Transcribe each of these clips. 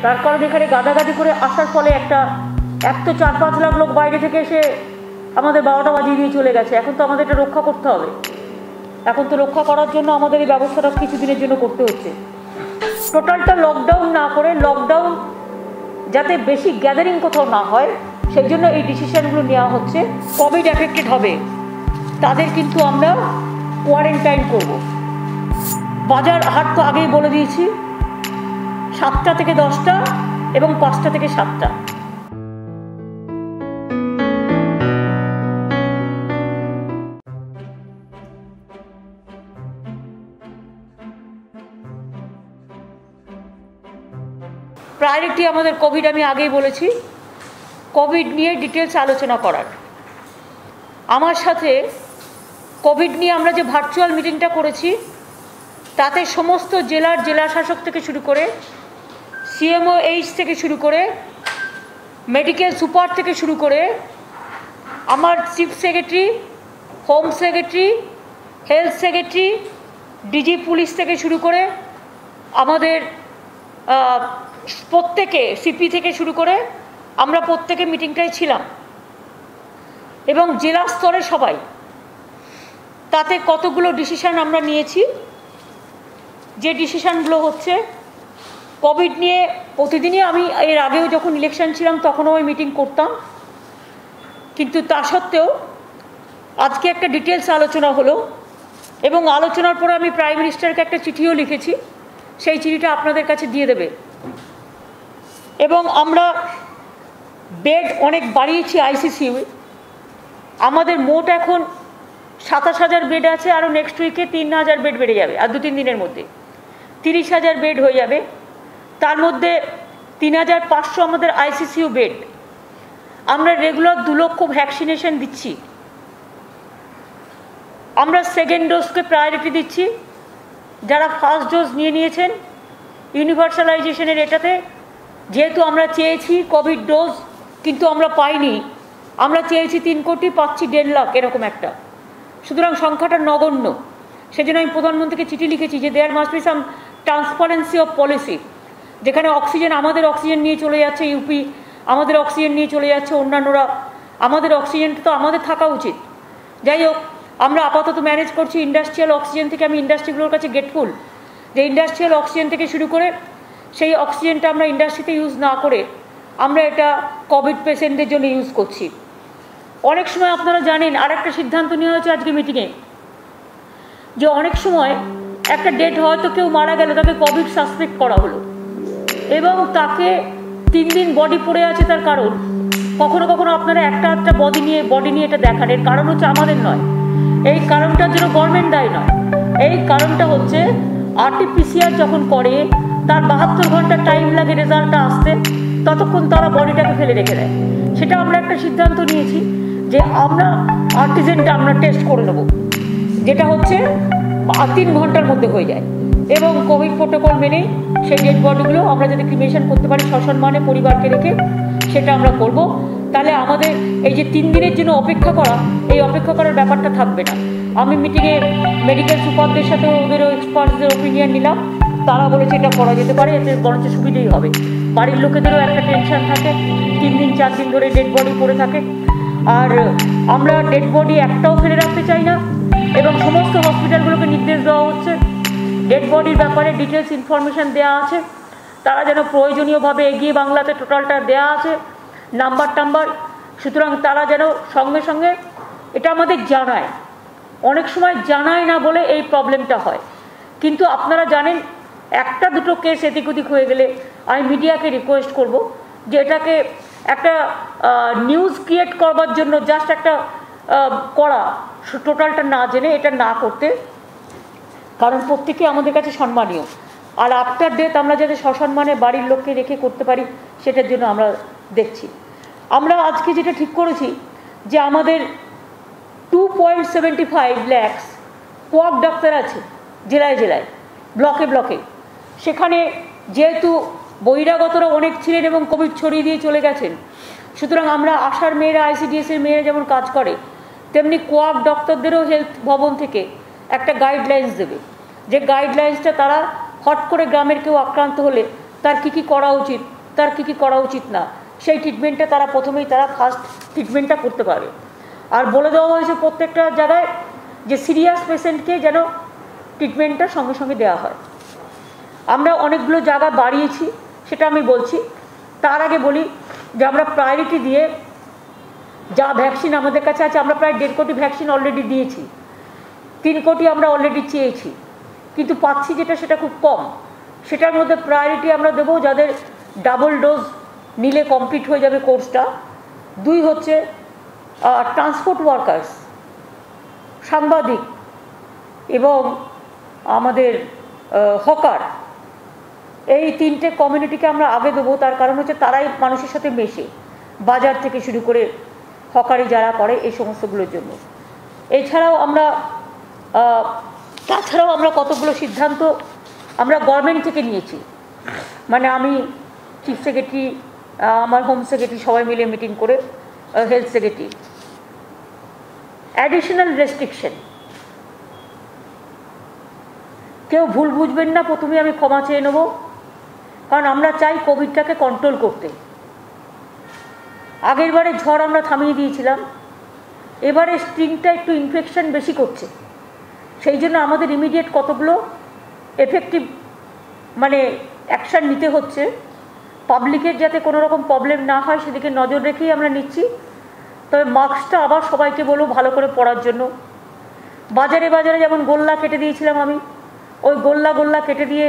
তার কারণ এখানে গাদাগাদি করে আসার ফলে এক তো 4-5 লাখ লোক বাইরে থেকে এসে আমাদের 12টা বাজিয়ে দিয়ে চলে গেছে। এখন তো আমাদের এটা রক্ষা করতে হবে। এখন তো রক্ষা করার জন্য আমাদের এই ব্যবস্থাটা কিছুদিনের জন্য করতে হচ্ছে। টোটালটা লকডাউন না করে, লকডাউন যাতে বেশি গ্যাদারিং কোথাও না হয় সেই জন্য এই ডিসিশনগুলো নেওয়া হচ্ছে। কোভিড এফেক্টেড হবে তাদের কিন্তু আমরা কোয়ারেন্টাইন করব। বাজার হাট তো আগেই বলে দিয়েছি, 7টা থেকে 10টা এবং 5টা থেকে 7টা। প্রায়োরিটি আমাদের কোভিড, আমি আগেই বলেছি, কোভিড নিয়ে ডিটেলস আলোচনা করার। আমার সাথে কোভিড নিয়ে আমরা যে ভার্চুয়াল মিটিংটা করেছি তাতে সমস্ত জেলা শাসক থেকে শুরু করে CMOH থেকে শুরু করে মেডিকেল সুপার থেকে শুরু করে আমার chief secretary, home secretary, health secretary, DG police থেকে শুরু করে আমাদের প্রত্যেকে, সিপি থেকে শুরু করে আমরা প্রত্যেকে মিটিংটায় ছিলাম এবং জেলা স্তরে সবাই। তাতে কতগুলো ডিসিশান আমরা নিয়েছি। যে ডিসিশানগুলো হচ্ছে, কোভিড নিয়ে প্রতিদিনই আমি এর আগেও যখন ইলেকশন ছিলাম তখনও ওই মিটিং করতাম, কিন্তু তা সত্ত্বেও আজকে একটা ডিটেলস আলোচনা হলো এবং আলোচনার পরে আমি প্রাইম মিনিস্টারকে একটা চিঠিও লিখেছি, সেই চিঠিটা আপনাদের কাছে দিয়ে দেবে। এবং আমরা বেড অনেক বাড়িয়েছি ICCU। আমাদের মোট এখন 27,000 বেড আছে, আরও নেক্সট উইকে 3,000 বেড বেড়ে যাবে, আর 2-3 দিনের মধ্যে 30,000 বেড হয়ে যাবে। তার মধ্যে 3,500 আমাদের ICCU বেড। আমরা রেগুলার 2 লক্ষ ভ্যাকসিনেশন দিচ্ছি। আমরা সেকেন্ড ডোজকে প্রায়োরিটি দিচ্ছি। যারা ফার্স্ট ডোজ নিয়েছেন ইউনিভার্সালাইজেশনের এটাতে, যেহেতু আমরা চেয়েছি কোভিড ডোজ কিন্তু আমরা পাইনি, আমরা চেয়েছি 3 কোটি, পাচ্ছি 1.5 লাখ এরকম একটা, সুতরাং সংখ্যাটা নগণ্য। সেজন্য আমি প্রধানমন্ত্রীকে চিঠি লিখেছি যে there must be some transparency of policy, যেখানে অক্সিজেন, আমাদের অক্সিজেন নিয়ে চলে যাচ্ছে ইউপি, আমাদের অক্সিজেন নিয়ে চলে যাচ্ছে অন্যান্যরা, আমাদের অক্সিজেনটা তো আমাদের থাকা উচিত। যাই হোক, আমরা আপাতত ম্যানেজ করছি ইন্ডাস্ট্রিয়াল অক্সিজেন থেকে। আমি ইন্ডাস্ট্রিগুলোর কাছে গেটফুল যে ইন্ডাস্ট্রিয়াল অক্সিজেন থেকে শুরু করে সেই অক্সিজেনটা আমরা ইন্ডাস্ট্রিতে ইউজ না করে আমরা এটা কোভিড পেশেন্টদের জন্য ইউজ করছি। অনেক সময় আপনারা জানেন আরেকটা সিদ্ধান্ত নেওয়া হয়েছে আজকে মিটিংয়ে, যে অনেক সময় একটা ডেট হয়তো কেউ মারা গেল, তাকে কোভিড সাসপেক্ট করা হলো এবং তাকে 3 দিন বডি পড়ে আছে। তার কারণ কখনো কখনো আপনারা একটা বডি নিয়ে এটা দেখান, এর কারণ হচ্ছে আমাদের নয়, এই কারণটার জন্য গভর্নমেন্ট দায়ী নয়। এই কারণটা হচ্ছে RT-PCR যখন করে তার 72 ঘন্টা টাইম লাগে রেজাল্টটা আসতে, ততক্ষণ তারা বডিটাকে ফেলে রেখে দেয়। সেটা আমরা একটা সিদ্ধান্ত নিয়েছি যে আমরা আর্টিজেনটা আমরা টেস্ট করে নেব, যেটা হচ্ছে 3 ঘন্টার মধ্যে হয়ে যায় এবং কোভিড প্রোটোকল মেনেই সেই ডেড বডিগুলো আমরা যদি ক্রিমেশন করতে পারি সসম্মানে পরিবারকে রেখে, সেটা আমরা করব। তাহলে আমাদের এই যে 3 দিনের জন্য অপেক্ষা করা, এই অপেক্ষা করার ব্যাপারটা থাকবে না। আমি মিটিংয়ে মেডিকেল সুপারদের সাথে ওদেরও এক্সপার্টসদের ওপিনিয়ন নিলাম, তারা বলেছে এটা করা যেতে পারে, এতে বরঞ্চ সুবিধেই হবে। বাড়ির লোকেদেরও একটা টেনশন থাকে, 3 দিন 4 দিন ধরে ডেড বডি পড়ে থাকে। আর আমরা ডেড বডি একটাও ফেলে রাখতে চাই না এবং সমস্ত হসপিটালগুলোকে নির্দেশ দেওয়া হচ্ছে ডেড বডির ব্যাপারে ডিটেলস ইনফরমেশান দেওয়া আছে, তারা যেন প্রয়োজনীয়ভাবে এগিয়ে বাংলাতে টোটালটা দেওয়া আছে নাম্বার, সুতরাং তারা যেন সঙ্গে সঙ্গে এটা আমাদের জানায়। অনেক সময় জানায় না বলে এই প্রবলেমটা হয়, কিন্তু আপনারা জানেন 1-2 কেস এদিক ওদিক হয়ে গেলে আমি মিডিয়াকে রিকোয়েস্ট করব যে এটাকে একটা নিউজ ক্রিয়েট করবার জন্য জাস্ট একটা করা, টোটালটা না জেনে এটা না করতে, কারণ প্রত্যেকে আমাদের কাছে সম্মানীয়। আর আফটার ডেথ আমরা যাতে সসম্মানে বাড়ির লোককে রেখে করতে পারি সেটার জন্য আমরা দেখছি। আমরা আজকে যেটা ঠিক করেছি যে আমাদের 2.75 লাখ কোয়াক ডাক্তার আছে জেলায় জেলায়, ব্লকে, সেখানে যেহেতু বহিরাগতরা অনেক ছিলেন এবং কোভিড ছড়িয়ে দিয়ে চলে গেছেন, সুতরাং আমরা আশার মেয়েরা, ICDS-এর মেয়েরা যেমন কাজ করে, তেমনি কোয়াক ডক্টরদেরও হেলথ ভবন থেকে একটা গাইডলাইন্স দেবে, যে গাইডলাইন্সটা তারা হট করে গ্রামের কেউ আক্রান্ত হলে তার কী করা উচিত, তার কী করা উচিত না, সেই ট্রিটমেন্টটা তারা প্রথমেই তারা ফার্স্ট ট্রিটমেন্টটা করতে পারবে। আর বলে দেওয়া হয়েছে প্রত্যেকটা জায়গায় যে সিরিয়াস পেশেন্টকে যেন ট্রিটমেন্টটা সঙ্গে সঙ্গে দেওয়া হয়। আমরা অনেকগুলো জায়গা বাড়িয়েছি, সেটা আমি বলছি। তার আগে বলি যে আমরা প্রায়োরিটি দিয়ে যা ভ্যাকসিন আমাদের কাছে আছে, আমরা প্রায় 1.5 কোটি ভ্যাকসিন অলরেডি দিয়েছি, 3 কোটি আমরা অলরেডি চেয়েছি, কিন্তু পাচ্ছি যেটা সেটা খুব কম। সেটার মধ্যে প্রায়োরিটি আমরা দেবো যাদের ডাবল ডোজ নিলে কমপ্লিট হয়ে যাবে কোর্সটা। 2 হচ্ছে ট্রান্সপোর্ট ওয়ার্কার্স, সাংবাদিক এবং আমাদের হকার, এই 3টে কমিউনিটিকে আমরা আগে দেবো। তার কারণ হচ্ছে তারাই মানুষের সাথে মেশে, বাজার থেকে শুরু করে হকারি যারা করে এই সমস্তগুলোর জন্য। এছাড়াও আমরা তাছাড়াও আমরা কতগুলো সিদ্ধান্ত আমরা গভর্নমেন্ট থেকে নিয়েছি। মানে আমি চিফ সেক্রেটারি, আমার হোম সেক্রেটারি সবাই মিলে মিটিং করে, হেলথ সেক্রেটারি, অ্যাডিশনাল রেস্ট্রিকশন। কেউ ভুল বুঝবেন না, প্রথমে আমি ক্ষমা চেয়ে নেব, কারণ আমরা চাই কোভিডটাকে কন্ট্রোল করতে। আগের বারে ঝড় আমরা থামিয়ে দিয়েছিলাম, এবারে স্ট্রিংটা একটু ইনফেকশন বেশি করছে, সেই জন্য আমাদের ইমিডিয়েট কতগুলো এফেক্টিভ মানে অ্যাকশান নিতে হচ্ছে। পাবলিকের যাতে কোনো রকম প্রবলেম না হয় সেদিকে নজর রেখেই আমরা নিচ্ছি। তবে মাস্কটা আবার সবাইকে বলবো ভালো করে পরার জন্য। বাজারে বাজারে যেমন গোল্লা কেটে দিয়েছিলাম আমি, ওই গোল্লা কেটে দিয়ে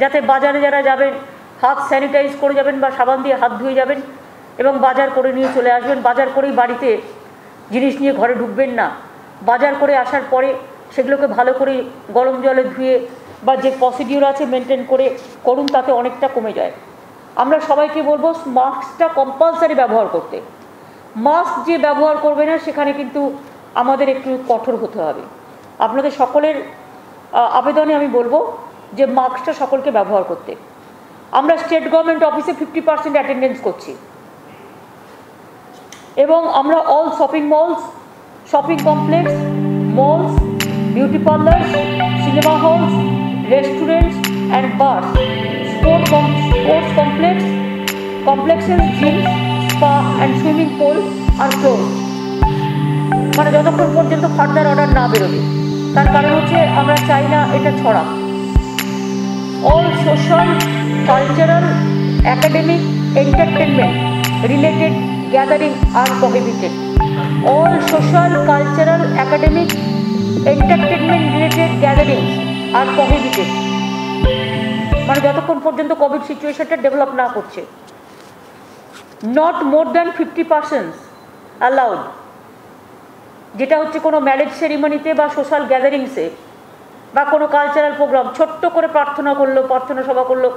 যাতে বাজারে যারা যাবেন হাত স্যানিটাইজ করে যাবেন বা সাবান দিয়ে হাত ধুয়ে যাবেন এবং বাজার করে নিয়ে চলে আসবেন। বাজার করেই বাড়িতে জিনিস নিয়ে ঘরে ঢুকবেন না। বাজার করে আসার পরে সেগুলোকে ভালো করে গরম জলে ধুয়ে বা যে প্রসিডিওর আছে মেনটেন করে করুন, তাতে অনেকটা কমে যায়। আমরা সবাইকে বলবো মাস্কটা কম্পালসারি ব্যবহার করতে। মাস্ক যে ব্যবহার করবে না সেখানে কিন্তু আমাদের একটু কঠোর হতে হবে। আপনাদের সকলের আবেদনে আমি বলবো যে মাস্কটা সকলকে ব্যবহার করতে। আমরা স্টেট গভর্নমেন্ট অফিসে 50% অ্যাটেন্ডেন্স করছি এবং আমরা all shopping malls, shopping complex, malls, beauty parlours, cinema halls, restaurants and bars, sports complexes, gyms, spa and swimming pool are close. মানে যতক্ষণ পর্যন্ত ফার্দার অর্ডার না বেরোবে। তার কারণ হচ্ছে আমরা চাই না এটা ছড়াক। All social, cultural, academic, entertainment related gathering are prohibited. All social, cultural, academic, entertainment related gatherings are prohibited. মানে যতক্ষণ পর্যন্ত কোভিড সিচুয়েশনটা ডেভেলপ না করছে। নট মোর দ্যান 50% অ্যালাউড, যেটা হচ্ছে কোনো ম্যারেজ সেরিমনিতে বা সোশ্যাল গ্যাদারিংসে বা কোনো কালচারাল প্রোগ্রাম, ছোট্ট করে প্রার্থনা করলো, প্রার্থনা সভা করলো,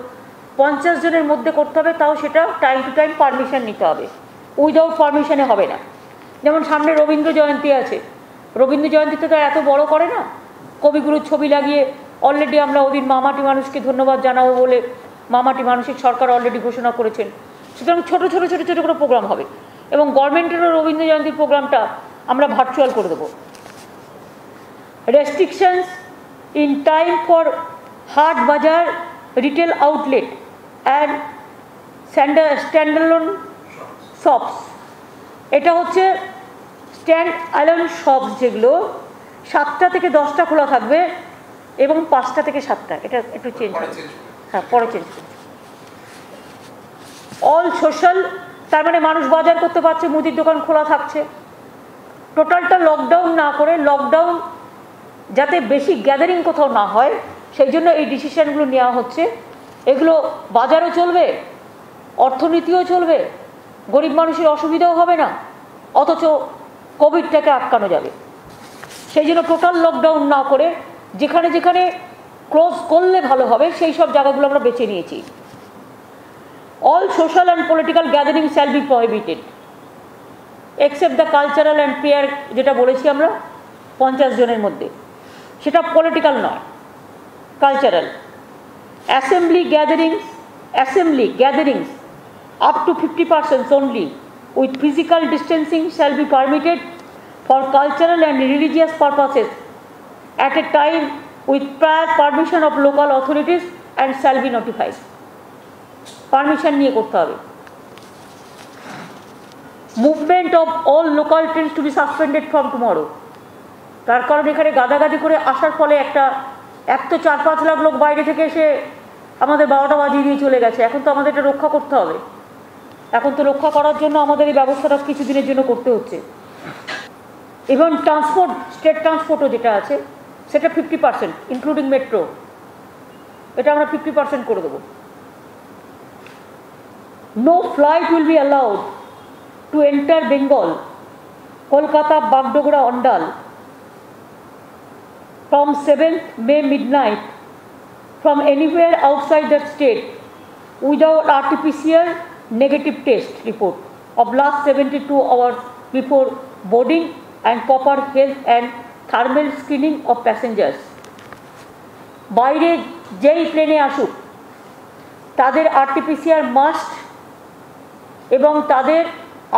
50 জনের মধ্যে করতে হবে, তাও সেটা টাইম টু টাইম পারমিশন নিতে হবে। উইদাউট পারমিশনে হবে না। যেমন সামনে রবীন্দ্র জয়ন্তী আছে, রবীন্দ্র জয়ন্তীতে তো এত বড় করে না, কবিগুরুর ছবি লাগিয়ে অলরেডি আমরা ওদিন মামাটি মানুষকে ধন্যবাদ জানাবো বলে মামাটি মানসিক সরকার অলরেডি ঘোষণা করেছেন। সুতরাং ছোটো ছোটো ছোটো ছোটো করে প্রোগ্রাম হবে এবং গভর্নমেন্টেরও রবীন্দ্র জয়ন্তীর প্রোগ্রামটা আমরা ভার্চুয়াল করে দেবো। রেস্ট্রিকশনস ইন টাইম ফর হাট বাজার, রিটেল আউটলেট অ্যান্ড স্ট্যান্ডঅ্যালোন শপস। এটা হচ্ছে স্ট্যান্ড অ্যালোন শপস, যেগুলো 7টা থেকে 10টা খোলা থাকবে এবং 5টা থেকে 7টা। এটা একটু চেঞ্জ হবে, হ্যাঁ পরে চেঞ্জ করছি। অল সোশ্যাল, তার মানে মানুষ বাজার করতে পারছে, মুদির দোকান খোলা থাকছে। টোটালটা লকডাউন না করে, লকডাউন যাতে বেশি গ্যাদারিং কোথাও না হয় সেই জন্য এই ডিসিশনগুলো নেওয়া হচ্ছে। এগুলো বাজারও চলবে, অর্থনীতিও চলবে, গরিব মানুষের অসুবিধাও হবে না, অথচ কোভিডটাকে আটকানো যাবে। সেই জন্য টোটাল লকডাউন না করে যেখানে যেখানে ক্লোজ করলে ভালো হবে সেই সব জায়গাগুলো আমরা বেছে নিয়েছি। All social and political gathering shall be prohibited except the cultural and prayer, যেটা বলেছি আমরা 50 জনের মধ্যে, সেটা পলিটিক্যাল নয়, cultural. Assembly gatherings up to 50% only with physical distancing shall be permitted for cultural and religious purposes at a time with prior permission of local authorities and shall be notified. Permission নিয়ে করতে হবে। Movement of all local train to be suspended from tomorrow. তার কারণ এখানে গাদাগাদি করে আসার ফলে এক তো 4-5 লাখ লোক বাইরে থেকে এসে আমাদের 12টা বাজিয়ে দিয়ে চলে গেছে। এখন তো আমাদের এটা রক্ষা করতে হবে। এখন তো রক্ষা করার জন্য আমাদের এই ব্যবস্থাটা কিছু দিনের জন্য করতে হচ্ছে। এবং ট্রান্সপোর্ট, স্টেট ট্রান্সপোর্টও যেটা আছে সেটা 50%, ইনক্লুডিং মেট্রো, এটা আমরা 50% করে দেবো। No flight will be allowed to enter Bengal, Kolkata, Bagdogra, Andal from 7th May midnight from anywhere outside the state without RT-PCR negative test report of last 72 hours before boarding and proper health and thermal screening of passengers. বাইরে যেই প্লেনে আসুক তাদের RT-PCR must এবং তাদের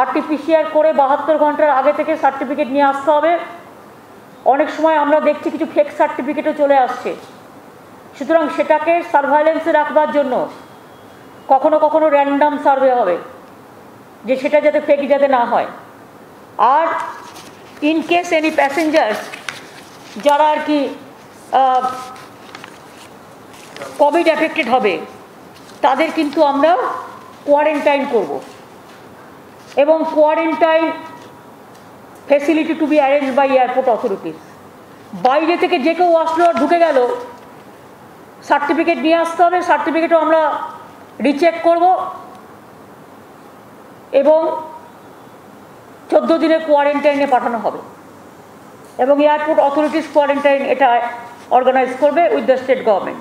RT-PCR করে 72 ঘন্টার আগে থেকে সার্টিফিকেট নিয়ে আসতে হবে। অনেক সময় আমরা দেখছি কিছু ফেক সার্টিফিকেটও চলে আসছে, সুতরাং সেটাকে সার্ভাইলেন্সে রাখবার জন্য কখনো কখনো র্যান্ডাম সার্ভে হবে, যে সেটা যাতে ফেক যাতে না হয়। আর ইন কেস এনি প্যাসেঞ্জার্স যারা আর কি কোভিড এফেক্টেড হবে তাদের কিন্তু আমরা কোয়ারেন্টাইন করব এবং quarantine facility to be arrange by airport authorities. বাইরে থেকে যে কেউ আসলো আর ঢুকে গেল, সার্টিফিকেট নিয়ে আসতে হবে, সার্টিফিকেটও আমরা রিচেক করব এবং 14 দিনের কোয়ারেন্টাইনে পাঠানো হবে এবং এয়ারপোর্ট অথরিটিস কোয়ারেন্টাইন এটা অর্গানাইজ করবে with the state government.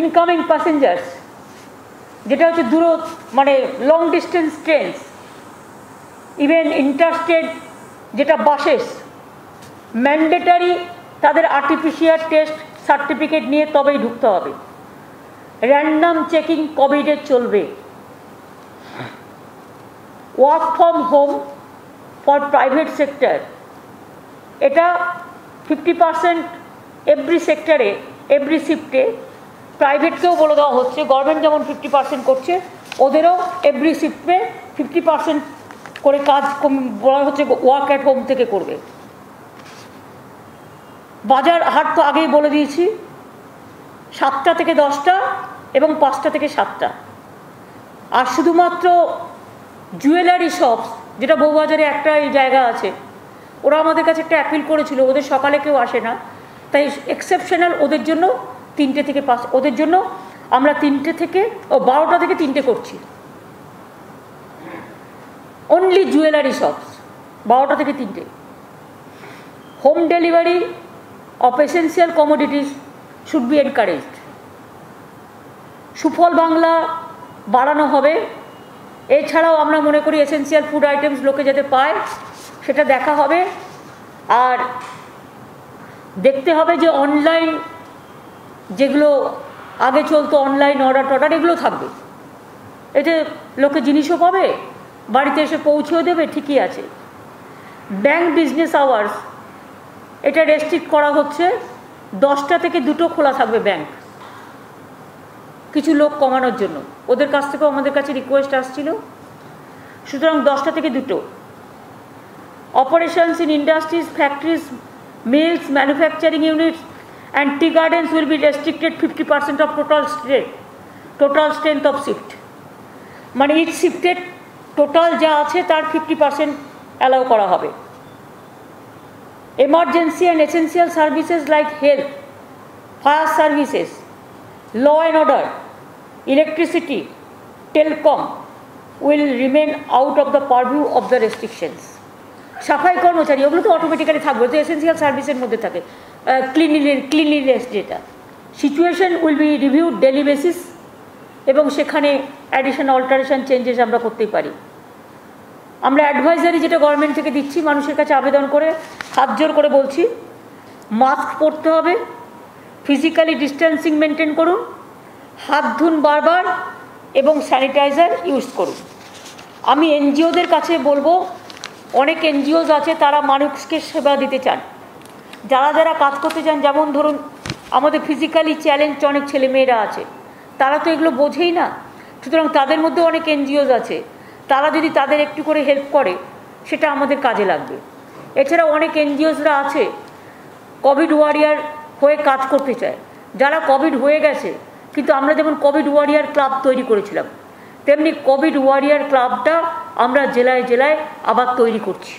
Incoming passengers যেটা হচ্ছে মানে long distance trains, even interstate যেটা বাসেস, ম্যান্ডেটারি তাদের RT-PCR টেস্ট সার্টিফিকেট নিয়ে তবেই ঢুকতে হবে। র্যান্ডাম চেকিং কোভিডের চলবে। Work from home for private sector, এটা 50% এভরি সেক্টরে, এভরি শিফটে। প্রাইভেটকেও বলে দেওয়া হচ্ছে, গভর্নমেন্ট যেমন 50% করছে ওদেরও এভরি শিফটে 50% করে কাজ বলা হচ্ছে ওয়ার্ক অ্যাট হোম থেকে করবে। বাজার হাট তো আগেই বলে দিয়েছি 7টা থেকে 10টা এবং 5টা থেকে 7টা। আর শুধুমাত্র জুয়েলারি শপস, যেটা বউবাজারে একটা জায়গা আছে, ওরা আমাদের কাছে একটা অ্যাপিল করেছিল, ওদের সকালে কেউ আসে না, তাই এক্সেপশনাল ওদের জন্য 3টে থেকে 5, ওদের জন্য আমরা 3টে থেকে 12টা থেকে 3টে করছি। অনলি জুয়েলারি শপস 12টা থেকে 3টে। Home delivery of essential commodities should be encouraged. সুফল বাংলা বাড়ানো হবে। এছাড়াও আমরা মনে করি এসেন্সিয়াল ফুড আইটেমস লোকে যাতে পায় সেটা দেখা হবে। আর দেখতে হবে যে অনলাইন যেগুলো আগে চলতো, অনলাইন অর্ডার এগুলো থাকবে, এতে লোকে জিনিসও পাবে, বাড়িতে এসে পৌঁছেও দেবে, ঠিকই আছে। ব্যাংক বিজনেস আওয়ার্স এটা রেস্ট্রিক্ট করা হচ্ছে, 10টা থেকে 2টো খোলা থাকবে ব্যাংক, কিছু লোক কমানোর জন্য। ওদের কাছ থেকেও আমাদের কাছে রিকোয়েস্ট আসছিল, সুতরাং 10টা থেকে 2টো। Operations in industries, factories, mills, manufacturing units and tea gardens will be restricted 50% of total strength of shift. মানে ইচ শিফটের টোটাল যা আছে তার 50% অ্যালাউ করা হবে। Emergency and essential services like health, fire services, law and order, electricity, telecom will remain out of the purview of the restrictions. সাফাই কর্মচারী ওগুলো তো অটোমেটিক্যালি থাকবে, তো এসেন্সিয়াল সার্ভিসের মধ্যে থাকে। ক্লিনলিনেস যেটা, situation will be reviewed daily basis এবং সেখানে অ্যাডিশন, অল্টারেশন, চেঞ্জেস আমরা করতেই পারি। আমরা অ্যাডভাইজারি যেটা গভর্নমেন্ট থেকে দিচ্ছি, মানুষের কাছে আবেদন করে হাত জোর করে বলছি, মাস্ক পরতে হবে, ফিজিক্যালি ডিস্টেন্সিং মেনটেন করুন, হাত ধুন বারবার এবং স্যানিটাইজার ইউজ করুন। আমি এনজিওদের কাছে বলবো, অনেক এনজিওস আছে তারা মানুষকে সেবা দিতে চান, যারা যারা কাজ করতে চান, যেমন ধরুন আমাদের ফিজিক্যালি চ্যালেঞ্জ অনেক ছেলেমেয়েরা আছে, তারা তো এগুলো বোঝেই না। সুতরাং তাদের মধ্যে অনেক এনজিওস আছে, তারা যদি তাদের একটু করে হেল্প করে সেটা আমাদের কাজে লাগবে। এছাড়াও অনেক এনজিওসরা আছে কোভিড ওয়ারিয়ার হয়ে কাজ করতে চায়, যারা কোভিড হয়ে গেছে। কিন্তু আমরা যেমন কোভিড ওয়ারিয়ার ক্লাব তৈরি করেছিলাম, তেমনি কোভিড ওয়ারিয়ার ক্লাবটা আমরা জেলায় জেলায় আবার তৈরি করছি,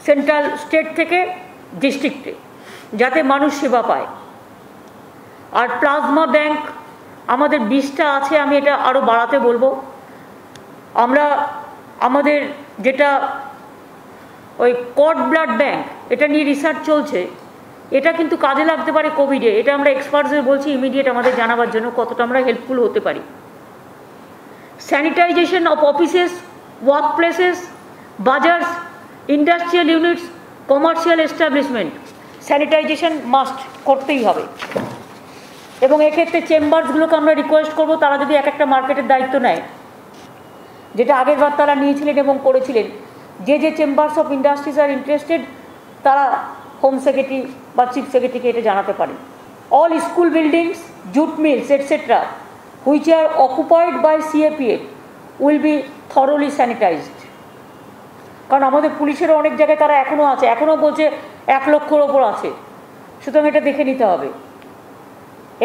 সেন্ট্রাল স্টেট থেকে ডিস্ট্রিক্টে, যাতে মানুষ সেবা পায়। আর প্লাজমা ব্যাংক আমাদের 20টা আছে, আমি এটা আরও বাড়াতে বলবো। আমরা আমাদের যেটা ওই কড ব্লাড ব্যাংক, এটা নিয়ে রিসার্চ চলছে, এটা কিন্তু কাজে লাগতে পারে কোভিডে। এটা আমরা এক্সপার্টসদের বলছি ইমিডিয়েট আমাদের জানাবার জন্য কতটা আমরা হেল্পফুল হতে পারি। Sanitisation of offices, work places, বাজার্স, industrial units, commercial establishment, sanitisation must করতেই হবে। এবং এক্ষেত্রে চেম্বারসগুলোকে আমরা রিকোয়েস্ট করবো তারা যদি এক একটা মার্কেটের দায়িত্ব নেয়, যেটা আগেরবার তারা নিয়েছিলেন এবং করেছিলেন। যে যে chambers of industries are interested তারা হোম সেক্রেটারি বা চিফ সেক্রেটারিকে এটা জানাতে পারেন। All school buildings, jute mills etcetera which are occupied by CAPF will be thoroughly sanitised. কারণ আমাদের পুলিশেরও অনেক জায়গায় তারা এখনও আছে, এখনও বলছে 1 লক্ষর ওপর আছে, সুতরাং এটা দেখে নিতে হবে।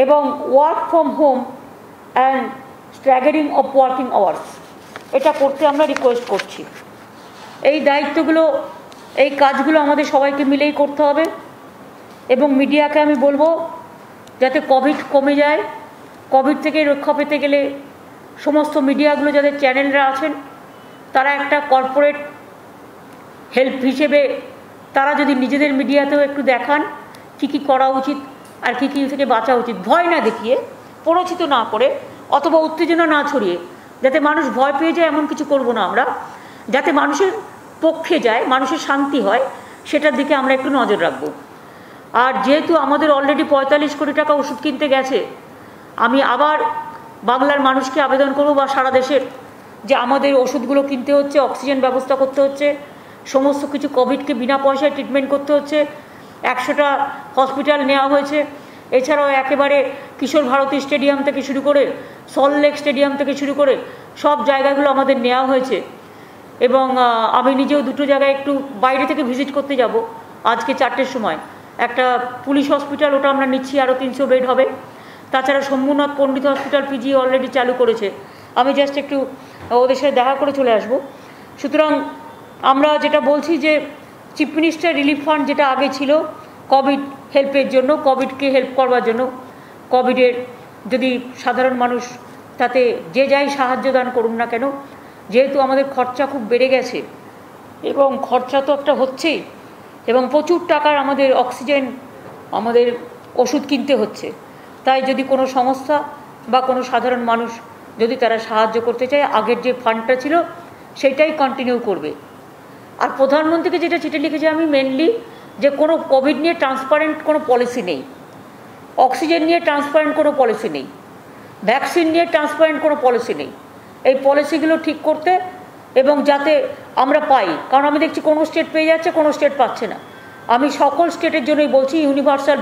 এবং work from home and staggering of working hours, এটা করতে আমরা রিকোয়েস্ট করছি। এই দায়িত্বগুলো, এই কাজগুলো আমাদের সবাইকে মিলেই করতে হবে। এবং মিডিয়াকে আমি বলবো যাতে কোভিড কমে যায়। কোভিড থেকে রক্ষা পেতে গেলে সমস্ত মিডিয়াগুলো, যাদের চ্যানেলরা আছেন, তারা একটা কর্পোরেট হেল্প হিসেবে তারা যদি নিজেদের মিডিয়াতেও একটু দেখান কী কী করা উচিত আর কী কী থেকে বাঁচা উচিত, ভয় না দেখিয়ে, প্ররোচিত না করে অথবা উত্তেজনা না ছড়িয়ে, যাতে মানুষ ভয় পেয়ে যায় এমন কিছু করব না আমরা, যাতে মানুষের পক্ষে যায়, মানুষের শান্তি হয়, সেটার দিকে আমরা একটু নজর রাখব। আর যেহেতু আমাদের অলরেডি 45 কোটি টাকা ওষুধ কিনতে গেছে, আমি আবার বাংলার মানুষকে আবেদন করব বা সারা দেশের, যে আমাদের ওষুধগুলো কিনতে হচ্ছে, অক্সিজেন ব্যবস্থা করতে হচ্ছে, সমস্ত কিছু কোভিডকে বিনা পয়সায় ট্রিটমেন্ট করতে হচ্ছে। 100টা হসপিটাল নেওয়া হয়েছে। এছাড়াও একেবারে কিশোর ভারতী স্টেডিয়াম থেকে শুরু করে সল্টলেক স্টেডিয়াম থেকে শুরু করে সব জায়গাগুলো আমাদের নেওয়া হয়েছে। এবং আমি নিজেও 2টো জায়গায় একটু বাইরে থেকে ভিজিট করতে যাব আজকে 4টের সময়। একটা পুলিশ হসপিটাল, ওটা আমরা নিচ্ছি, আরও 300 বেড হবে। তাছাড়া শম্ভুনাথ পণ্ডিত হসপিটাল পিজি অলরেডি চালু করেছে, আমি জাস্ট একটু ওদের সাথে দেখা করে চলে আসব। সুতরাং আমরা যেটা বলছি যে চিফ মিনিস্টার রিলিফ ফান্ড যেটা আগে ছিল কোভিড হেল্পের জন্য, কোভিডকে হেল্প করবার জন্য, কোভিডের যদি সাধারণ মানুষ তাতে যে যাই সাহায্য দান করুন না কেন, যেহেতু আমাদের খরচা খুব বেড়ে গেছে এবং খরচা তো একটা হচ্ছেই, এবং প্রচুর টাকার আমাদের অক্সিজেন, আমাদের ওষুধ কিনতে হচ্ছে। তাই যদি কোনো সংস্থা বা কোনো সাধারণ মানুষ যদি তারা সাহায্য করতে চায়, আগের যে ফান্ডটা ছিল সেটাই কন্টিনিউ করবে। আর প্রধানমন্ত্রীকে যেটা চিঠি লিখেছি আমি মেনলি, যে কোনো কোভিড নিয়ে ট্রান্সপারেন্ট কোনো পলিসি নেই, অক্সিজেন নিয়ে ট্রান্সপারেন্ট কোনো পলিসি নেই, ভ্যাকসিন নিয়ে ট্রান্সপারেন্ট কোনো পলিসি নেই। এই পলিসিগুলো ঠিক করতে এবং যাতে আমরা পাই, কারণ আমি দেখছি কোনো স্টেট পেয়ে যাচ্ছে, কোনো স্টেট পাচ্ছে না। আমি সকল স্টেটের জন্যই বলছি, ইউনিভার্সাল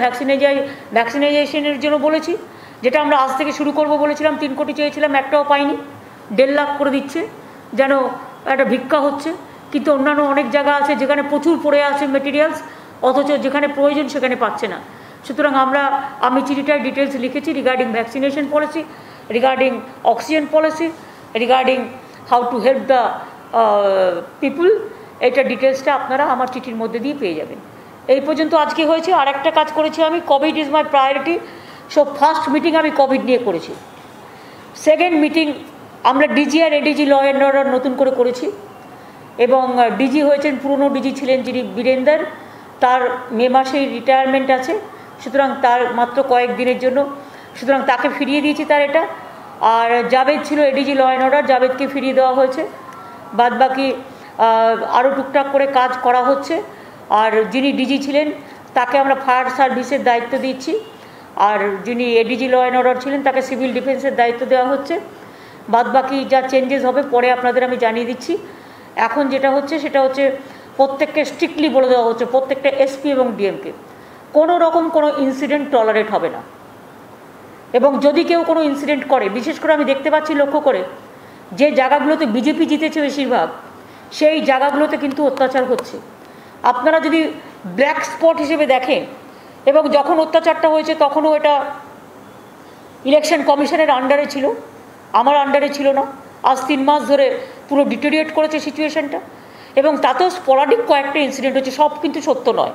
ভ্যাকসিনাইজেশনের জন্য বলেছি, যেটা আমরা আজ থেকে শুরু করব বলেছিলাম। 3 কোটি চেয়েছিলাম, একটাও পাইনি, 1.5 লাখ করে দিচ্ছে, যেন একটা ভিক্ষা হচ্ছে। কিন্তু অন্যান্য অনেক জায়গা আছে যেখানে প্রচুর পড়ে আছে মেটেরিয়ালস, অথচ যেখানে প্রয়োজন সেখানে পাচ্ছে না। সুতরাং আমি চিঠিটায় ডিটেলস লিখেছি regarding vaccination policy, regarding oxygen policy, regarding how to help the people. এটা ডিটেলসটা আপনারা আমার চিঠির মধ্যে দিয়ে পেয়ে যাবেন। এই পর্যন্ত আজকে হয়েছে। আর একটা কাজ করেছি আমি, covid is my priority. So first meeting আমি কোভিড নিয়ে করেছি। সেকেন্ড মিটিং আমরা ডিজি আর এডিজি ল অ্যান্ড অর্ডার নতুন করে করেছি, এবং ডিজি হয়েছেন, পুরনো ডিজি ছিলেন যিনি বীরেন্দর, তার মে মাসেই রিটায়ারমেন্ট আছে, সুতরাং তার মাত্র কয়েকদিনের জন্য, সুতরাং তাকে ফিরিয়ে দিয়েছি তার এটা। আর জাভেদ ছিল এডিজি ল অ্যান্ড অর্ডার, জাভেদকে ফিরিয়ে দেওয়া হয়েছে। বাদবাকি আরও টুকটাক করে কাজ করা হচ্ছে। আর যিনি ডিজি ছিলেন তাকে আমরা ফায়ার সার্ভিসের দায়িত্ব দিচ্ছি, আর যিনি এডিজি ল অ্যান্ড অর্ডার ছিলেন তাকে সিভিল ডিফেন্সের দায়িত্ব দেওয়া হচ্ছে। বাদবাকি যা চেঞ্জেস হবে পরে আপনাদের আমি জানিয়ে দিচ্ছি। এখন যেটা হচ্ছে সেটা হচ্ছে প্রত্যেককে স্ট্রিক্টলি বলে দেওয়া হচ্ছে, প্রত্যেকটা এসপি এবং ডিএমকে কোনো রকম কোনো ইনসিডেন্ট টলারেট হবে না। এবং যদি কেউ কোনো ইনসিডেন্ট করে, বিশেষ করে আমি দেখতে পাচ্ছি লক্ষ্য করে যে জায়গাগুলোতে বিজেপি জিতেছে বেশিরভাগ, সেই জায়গাগুলোতে কিন্তু অত্যাচার হচ্ছে। আপনারা যদি ব্ল্যাক স্পট হিসেবে দেখেন, এবং যখন অত্যাচারটা হয়েছে তখনও এটা ইলেকশন কমিশনের আন্ডারে ছিল, আমার আন্ডারে ছিল না। আজ 3 মাস ধরে পুরো ডিটেরিয়েট করেছে সিচুয়েশনটা, এবং তাতেও স্পরাডিক কয়েকটা ইনসিডেন্ট হচ্ছে, সব কিন্তু সত্য নয়।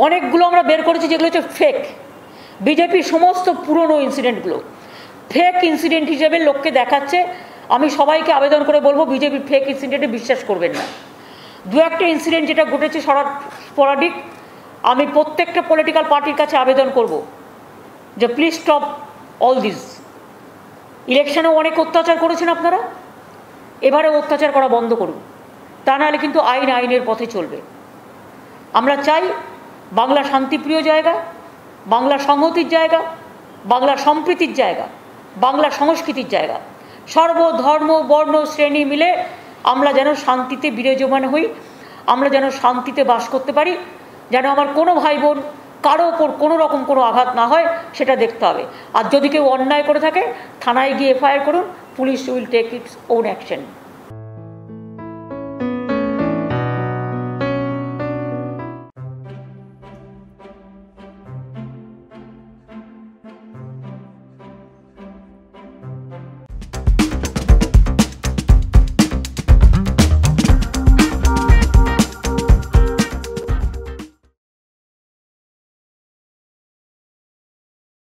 অনেকগুলো আমরা বের করেছি যেগুলো হচ্ছে ফেক। বিজেপির সমস্ত পুরনো ইনসিডেন্টগুলো ফেক ইনসিডেন্ট হিসেবে লোককে দেখাচ্ছে। আমি সবাইকে আবেদন করে বলবো বিজেপির ফেক ইনসিডেন্টে বিশ্বাস করবেন না। দু একটা ইনসিডেন্ট যেটা ঘটেছে স্পরাডিক, আমি প্রত্যেকটা পলিটিক্যাল পার্টির কাছে আবেদন করব যে প্লিজ স্টপ অল দিস। ইলেকশনেও অনেক অত্যাচার করেছেন আপনারা, এবারে অত্যাচার করা বন্ধ করুন, তা নাহলে কিন্তু আইনের পথে চলবে। আমরা চাই বাংলা শান্তিপ্রিয় জায়গা, বাংলা সংহতির জায়গা, বাংলা সম্প্রীতির জায়গা, বাংলা সংস্কৃতির জায়গা। সর্বধর্ম বর্ণ শ্রেণী মিলে আমরা যেন শান্তিতে বিরাজমান হই, আমরা যেন শান্তিতে বাস করতে পারি, যেন আমার কোনো ভাই বোন কারো ওপর কোনো রকম কোনো আঘাত না হয়, সেটা দেখতে হবে। আর যদি কেউ অন্যায় করে থাকে থানায় গিয়ে এফআইআর করুন, police will take its own action.